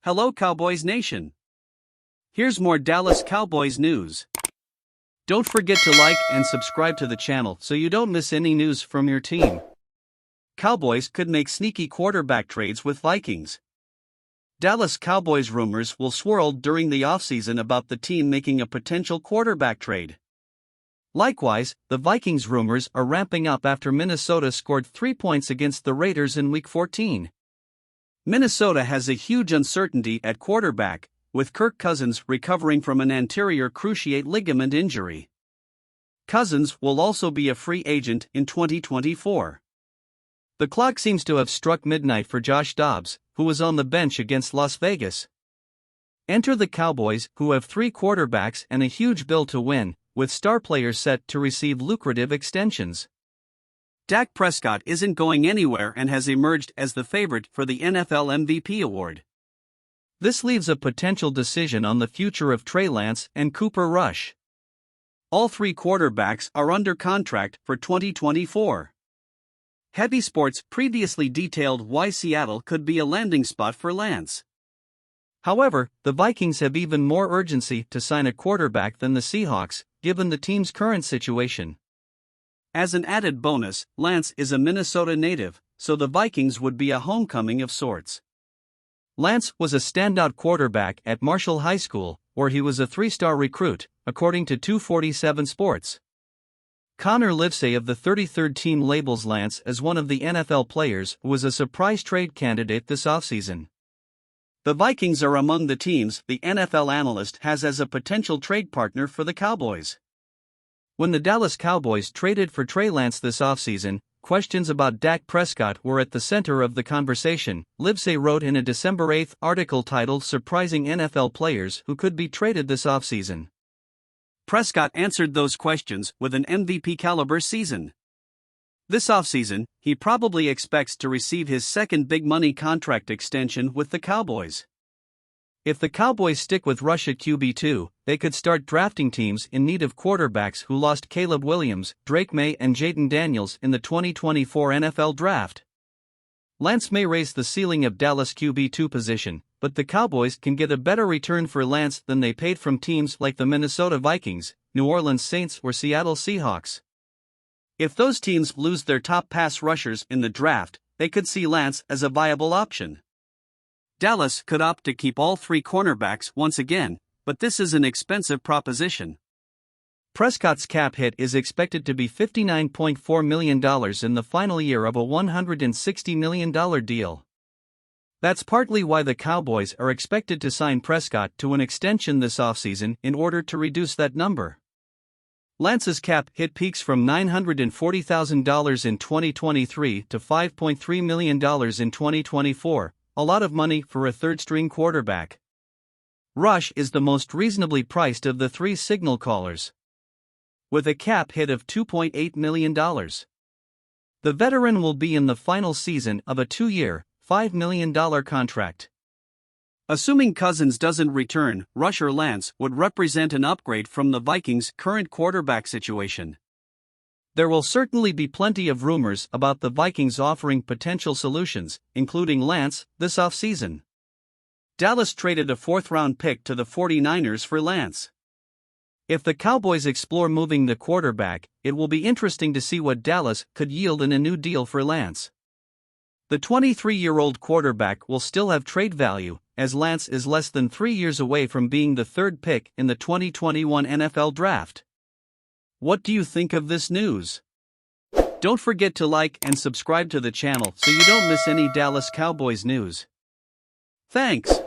Hello Cowboys Nation. Here's more Dallas Cowboys news. Don't forget to like and subscribe to the channel so you don't miss any news from your team. Cowboys could make sneaky quarterback trades with Vikings. Dallas Cowboys rumors will swirl during the offseason about the team making a potential quarterback trade. Likewise, the Vikings rumors are ramping up after Minnesota scored 3 points against the Raiders in Week 14. Minnesota has a huge uncertainty at quarterback, with Kirk Cousins recovering from an anterior cruciate ligament injury. Cousins will also be a free agent in 2024. The clock seems to have struck midnight for Josh Dobbs, who was on the bench against Las Vegas. Enter the Cowboys, who have 3 quarterbacks and a huge bill to win, with star players set to receive lucrative extensions. Dak Prescott isn't going anywhere and has emerged as the favorite for the NFL MVP award. This leaves a potential decision on the future of Trey Lance and Cooper Rush. All 3 quarterbacks are under contract for 2024. Heavy Sports previously detailed why Seattle could be a landing spot for Lance. However, the Vikings have even more urgency to sign a quarterback than the Seahawks, given the team's current situation. As an added bonus, Lance is a Minnesota native, so the Vikings would be a homecoming of sorts. Lance was a standout quarterback at Marshall High School, where he was a 3-star recruit, according to 247 Sports. Connor Livesay of the 33rd team labels Lance as one of the NFL players who was a surprise trade candidate this offseason. The Vikings are among the teams the NFL analyst has as a potential trade partner for the Cowboys. When the Dallas Cowboys traded for Trey Lance this offseason, questions about Dak Prescott were at the center of the conversation, Livesay wrote in a December 8 article titled Surprising NFL Players Who Could Be Traded This Offseason. Prescott answered those questions with an MVP-caliber season. This offseason, he probably expects to receive his second big-money contract extension with the Cowboys. If the Cowboys stick with Rush at QB2, they could start drafting teams in need of quarterbacks who lost Caleb Williams, Drake May and Jaden Daniels in the 2024 NFL Draft. Lance may raise the ceiling of Dallas' QB2 position, but the Cowboys can get a better return for Lance than they paid from teams like the Minnesota Vikings, New Orleans Saints or Seattle Seahawks. If those teams lose their top pass rushers in the draft, they could see Lance as a viable option. Dallas could opt to keep all 3 cornerbacks once again, but this is an expensive proposition. Prescott's cap hit is expected to be $59.4 million in the final year of a $160 million deal. That's partly why the Cowboys are expected to sign Prescott to an extension this offseason in order to reduce that number. Lance's cap hit peaks from $940,000 in 2023 to $5.3 million in 2024. A lot of money for a third-string quarterback. Rush is the most reasonably priced of the 3 signal callers, with a cap hit of $2.8 million. The veteran will be in the final season of a 2-year, $5 million contract. Assuming Cousins doesn't return, Rush or Lance would represent an upgrade from the Vikings' current quarterback situation. There will certainly be plenty of rumors about the Vikings offering potential solutions, including Lance, this offseason. Dallas traded a 4th-round pick to the 49ers for Lance. If the Cowboys explore moving the quarterback, it will be interesting to see what Dallas could yield in a new deal for Lance. The 23-year-old quarterback will still have trade value, as Lance is less than 3 years away from being the 3rd pick in the 2021 NFL Draft. What do you think of this news? Don't forget to like and subscribe to the channel so you don't miss any Dallas Cowboys news. Thanks.